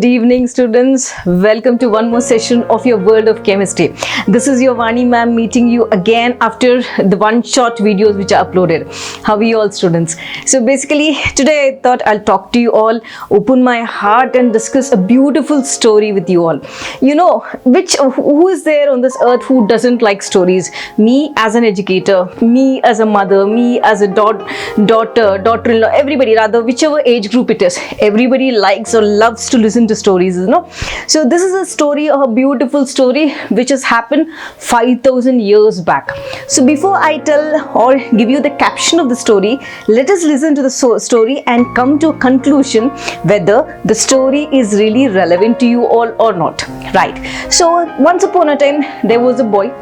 Good evening, students. Welcome to one more session of your World of Chemistry. This is your Vani ma'am meeting you again after the one short videos which are uploaded. How are you all, students? So basically today I thought I'll talk to you all, open my heart and discuss a beautiful story with you all. You know, who is there on this earth who doesn't like stories? Me as an educator, me as a mother, me as a daughter-in-law, everybody, rather whichever age group it is, everybody likes or loves to listen to stories, you know. So this is a story, a beautiful story which has happened 5,000 years back. So before I tell or give you the caption of the story, let us listen to the story and come to a conclusion whether the story is really relevant to you all or not. Right. So once upon a time there was a boy.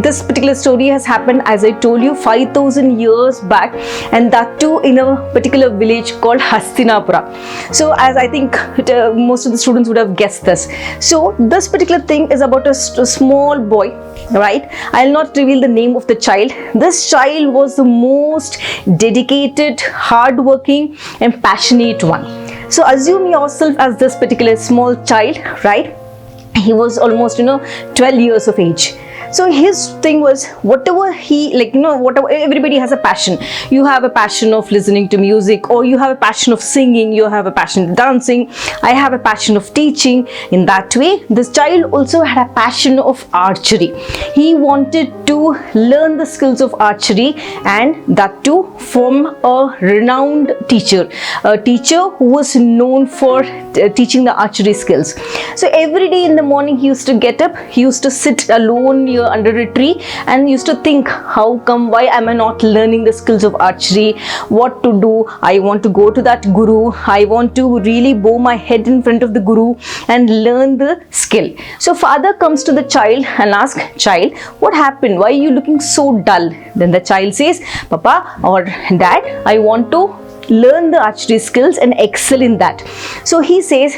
This particular story has happened, as I told you, 5,000 years back, and that too in a particular village called Hastinapura. So as I think most of the students would have guessed this. So this particular thing is about a small boy, right? I'll not reveal the name of the child. This child was the most dedicated, hardworking and passionate one. So assume yourself as this particular small child, right? He was almost 12 years of age. So his thing was, whatever everybody has a passion. You have a passion of listening to music, or you have a passion of singing, you have a passion of dancing, I have a passion of teaching. In that way, this child also had a passion of archery. He wanted to learn the skills of archery, and that too from a renowned teacher, a teacher who was known for teaching the archery skills. So every day in the morning he used to get up, he used to sit alone under a tree and used to think, why am I not learning the skills of archery? What to do? I want to go to that guru. I want to really bow my head in front of the guru and learn the skill. So father comes to the child and asks, child, what happened? Why are you looking so dull? Then the child says, Papa or Dad, I want to learn the archery skills and excel in that. So he says,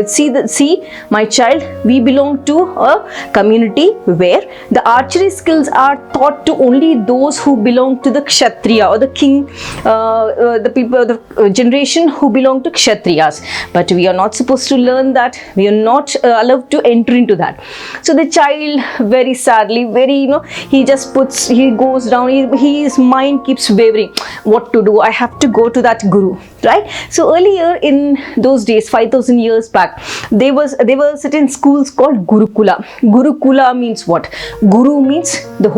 see my child, we belong to a community where the archery skills are taught to only those who belong to the Kshatriya, or the king, the people, the generation who belong to Kshatriyas. But we are not supposed to learn that. We are not allowed to enter into that. So the child, very sadly, he goes down, his mind keeps wavering. What to do? I have to go to that guru, right? So earlier in those days, 5,000 years back, there were certain schools called Gurukula. Gurukula means what? Guru means the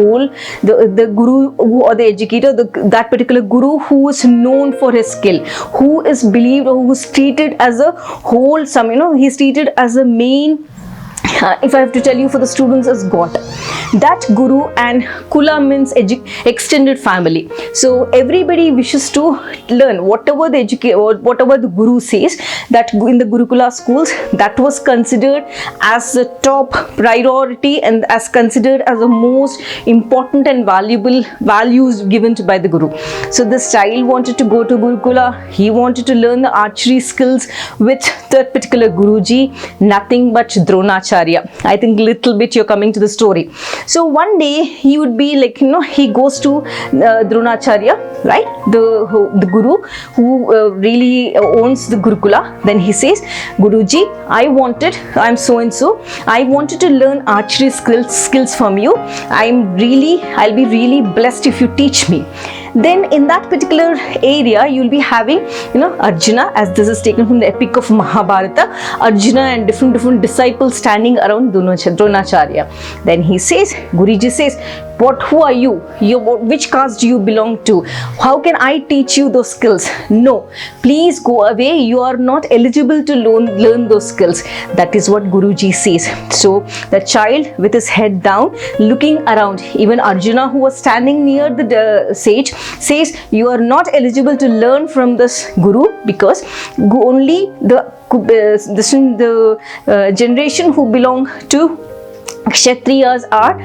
guru or the educator, that particular guru who is known for his skill, who is believed or who is treated as a wholesome, he's treated as a main, if I have to tell you, for the students, as God. That guru, and Kula means extended family. So everybody wishes to learn whatever the guru says. That in the Gurukula schools, that was considered as the top priority and as considered as the most important and valuable values given by the guru. So this child wanted to go to Gurukula. He wanted to learn the archery skills with that particular Guruji, nothing but Dronacharya. I think little bit you're coming to the story. So one day he would be he goes to Dronacharya, right? The guru who really owns the Gurukula. Then he says, Guruji, I'm so and so. I wanted to learn archery skills from you. I'll be really blessed if you teach me. Then in that particular area, you'll be having, Arjuna, as this is taken from the epic of Mahabharata, Arjuna and different disciples standing around Dronacharya. Then he says, Guruji says, who are you? Which caste do you belong to? How can I teach you those skills? No, please go away. You are not eligible to learn those skills. That is what Guruji says. So the child with his head down, looking around, even Arjuna, who was standing near the sage, says, you are not eligible to learn from this guru, because only the generation who belong to Kshatriyas are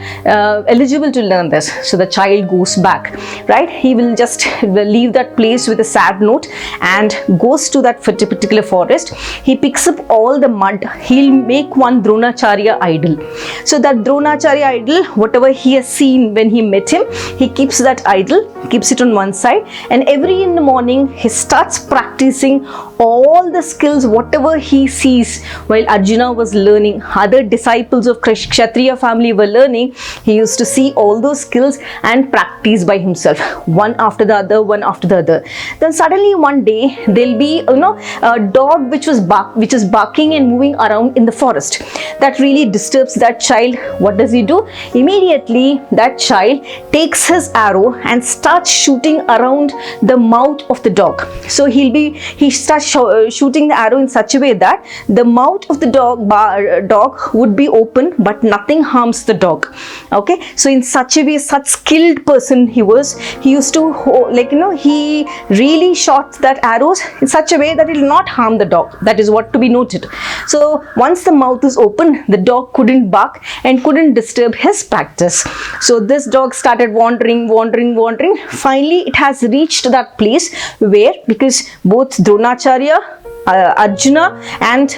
eligible to learn this. So the child goes back, right? He will just leave that place with a sad note and goes to that particular forest. He picks up all the mud. He'll make one Dronacharya idol. So that Dronacharya idol, whatever he has seen when he met him, he keeps that idol, keeps it on one side, and every in the morning he starts practicing all the skills, whatever he sees while Arjuna was learning, other disciples of Kshatriya family were learning, he used to see all those skills and practice by himself, one after the other, one after the other. Then suddenly one day there'll be a dog which is barking and moving around in the forest. That really disturbs that child. What does he do? Immediately that child takes his arrow and starts shooting around the mouth of the dog. So he starts shooting the arrow in such a way that the mouth of the dog would be open, but nothing harms the dog. Okay, so in such a way, such skilled person he was, he used to he really shot that arrows in such a way that it will not harm the dog. That is what to be noted. So once the mouth is open, the dog couldn't bark and couldn't disturb his practice. So this dog started wandering. Finally it has reached that place where, because both Dronacharya, Arjuna and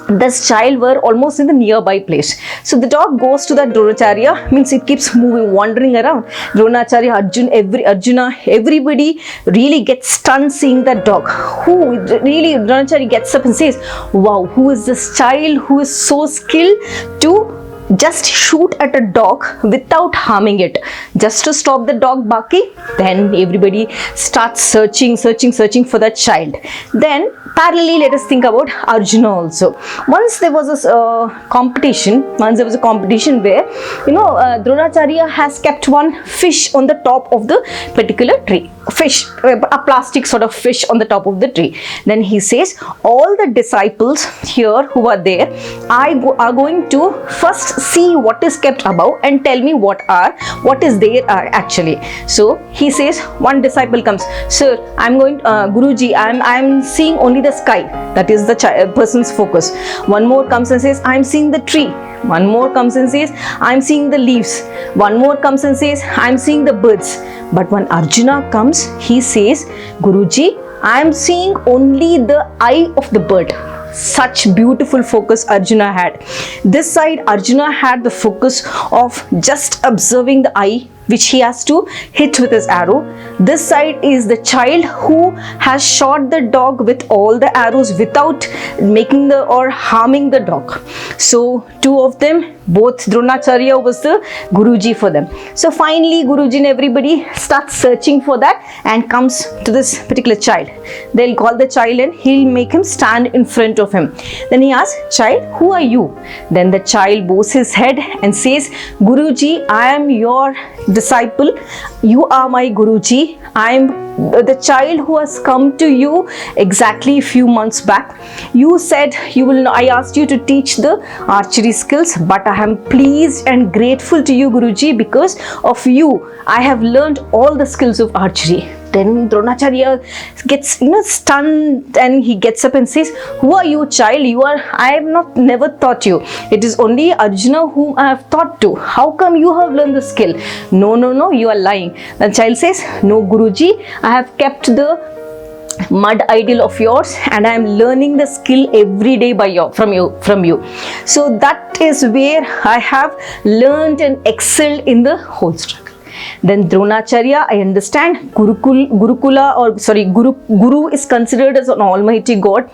this child were almost in the nearby place. So the dog goes to that Dronacharya, means it keeps moving, wandering around. Dronacharya, Arjuna, everybody really gets stunned seeing that dog. Dronacharya gets up and says, wow, who is this child who is so skilled to just shoot at a dog without harming it, just to stop the dog barking? Then everybody starts searching for that child. Then parallelly, let us think about Arjuna also. Once there was a competition where Dronacharya has kept one fish on the top of the particular tree. A plastic sort of fish on the top of the tree. Then he says, all the disciples here who are there are going to first see what is kept above and tell me what is there actually. So he says, one disciple comes, sir, I'm going Guruji, I'm seeing only the sky. That is the person's focus. One more comes and says, I'm seeing the tree. One more comes and says, I'm seeing the leaves. One more comes and says, I'm seeing the birds. But when Arjuna comes, he says, Guruji, I am seeing only the eye of the bird. Such beautiful focus Arjuna had. This side, Arjuna had the focus of just observing the eye, which he has to hit with his arrow. This side is the child who has shot the dog with all the arrows without making or harming the dog. So two of them, both Dronacharya was the Guruji for them. So finally Guruji and everybody starts searching for that and comes to this particular child. They'll call the child and he'll make him stand in front of him. Then he asks, child, who are you? Then the child bows his head and says, Guruji, I am your disciple. You are my Guruji. I am the child who has come to you exactly a few months back. You said I asked you to teach the archery skills, but I am pleased and grateful to you, Guruji, because of you I have learned all the skills of archery. Then Dronacharya gets stunned and he gets up and says, who are you, child? I have never taught you. It is only Arjuna whom I have taught to. How come you have learned the skill? No, you are lying. The child says, no, Guruji, I have kept the mud idol of yours and I am learning the skill every day from you. So that is where I have learned and excelled in the whole struggle. Then Dronacharya, I understand, Guru is considered as an almighty God.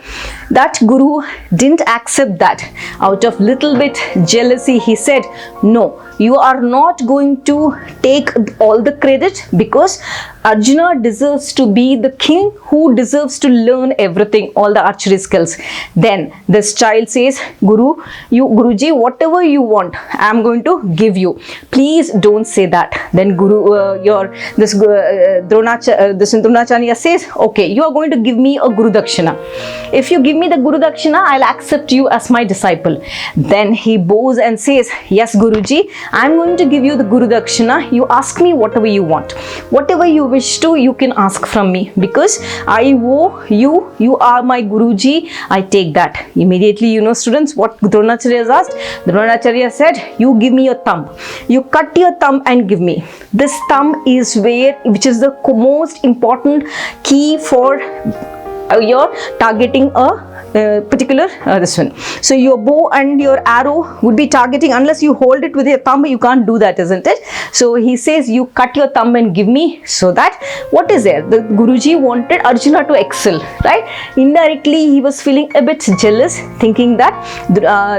That Guru didn't accept that. Out of little bit jealousy, he said, no, you are not going to take all the credit, because Arjuna deserves to be the king who deserves to learn everything, all the archery skills. Then this child says, Guruji, whatever you want, I am going to give you. Please don't say that. Then Dronacharya says, okay, you are going to give me a Guru Dakshina. If you give me the Guru Dakshina, I'll accept you as my disciple. Then he bows and says, yes, Guruji, I'm going to give you the Guru Dakshina. You ask me whatever you want. Whatever you wish to, you can ask from me, because I owe you. You are my Guruji. I take that. Immediately, students, what Dronacharya has asked? Dronacharya said, you give me your thumb. You cut your thumb and give me. This thumb is which is the most important key for your targeting a particular this one. So your bow and your arrow would be targeting, unless you hold it with your thumb, you can't do that, isn't it? So he says, you cut your thumb and give me, so that what is there? The Guruji wanted Arjuna to excel, right? Indirectly, he was feeling a bit jealous, thinking that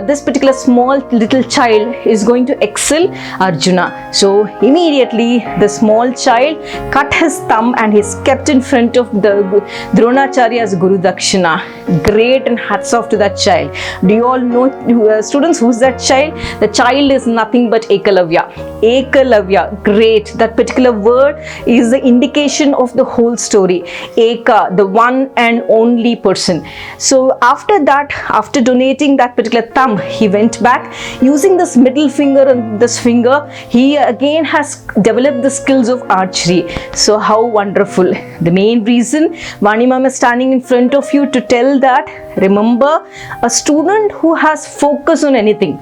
this particular small little child is going to excel Arjuna. So immediately the small child cut his thumb and he's kept in front of the Dronacharya's Guru Dakshina. Great, and hats off to that child. Do you all know, students, who's that child? The child is nothing but Ekalavya. Ekalavya, great. That particular word is the indication of the whole story. Eka, the one and only person. So after that, after donating that particular thumb, he went back using this middle finger and this finger. He again has developed the skills of archery. So how wonderful. The main reason Vani Ma'am is standing in front of you to tell that, remember, a student who has focus on anything.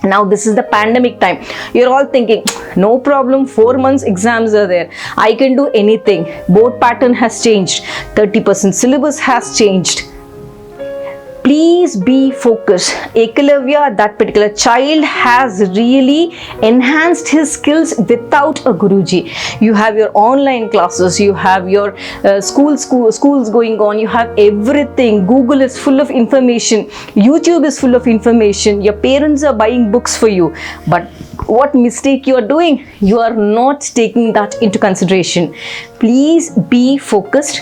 Now this is the pandemic time. You're all thinking, no problem, 4 months exams are there. I can do anything. Board pattern has changed. 30% syllabus has changed. Please be focused. Ekalavya, that particular child, has really enhanced his skills without a Guruji. You have your online classes, you have your schools going on, you have everything. Google is full of information, YouTube is full of information, your parents are buying books for you. But what mistake you are doing? You are not taking that into consideration. Please be focused.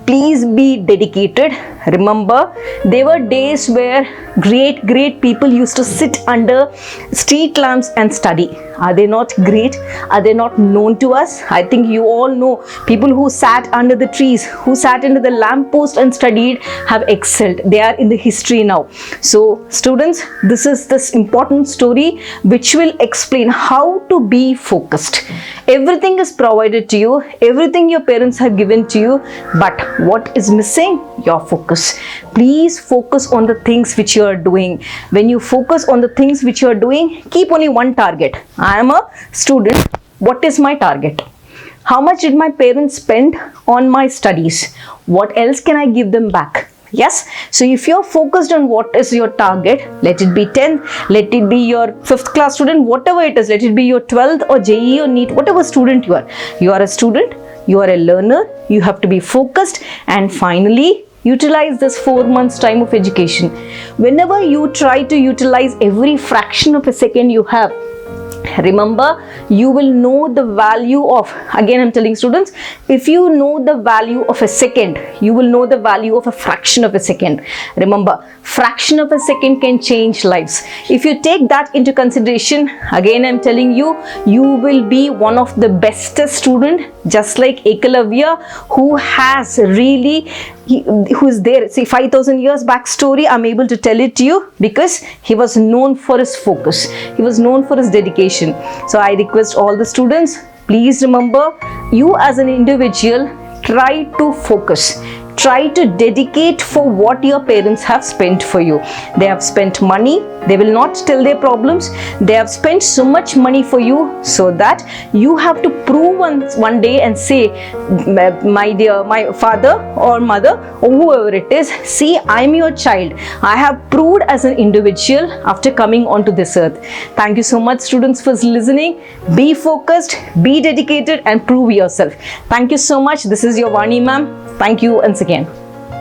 Please be dedicated. Remember, there were days where great people used to sit under street lamps and study. Are they not great? Are they not known to us? I think you all know people who sat under the trees, who sat under the lamppost and studied, have excelled. They are in the history now. So students, this is this important story which will explain how to be focused. Everything is provided to you, everything your parents have given to you, but what is missing? Your focus. Please focus on the things which you are doing. When you focus on the things which you are doing, keep only one target. I am a student. What is my target? How much did my parents spend on my studies? What else can I give them back? Yes, so if you're focused on what is your target, let it be 10, let it be your 5th class student, whatever it is, let it be your 12th or JEE or NEET, whatever student you are a student, you are a learner, you have to be focused, and finally utilize this 4 months time of education. Whenever you try to utilize every fraction of a second you have, remember, you will know the value of, again I'm telling students, if you know the value of a second, you will know the value of a fraction of a second. Remember, fraction of a second can change lives. If you take that into consideration, again I'm telling you, you will be one of the bestest student, just like Ekalavya, who has really, who is there. See, 5,000 years backstory, I'm able to tell it to you because he was known for his focus. He was known for his dedication. So I request all the students, please remember, you as an individual, try to focus. Try to dedicate for what your parents have spent for you. They have spent money. They will not tell their problems. They have spent so much money for you, so that you have to prove one day and say, my father or mother or whoever it is, see, I'm your child. I have proved as an individual after coming onto this earth. Thank you so much, students, for listening. Be focused, be dedicated, and prove yourself. Thank you so much. This is your Vani ma'am. Thank you once again.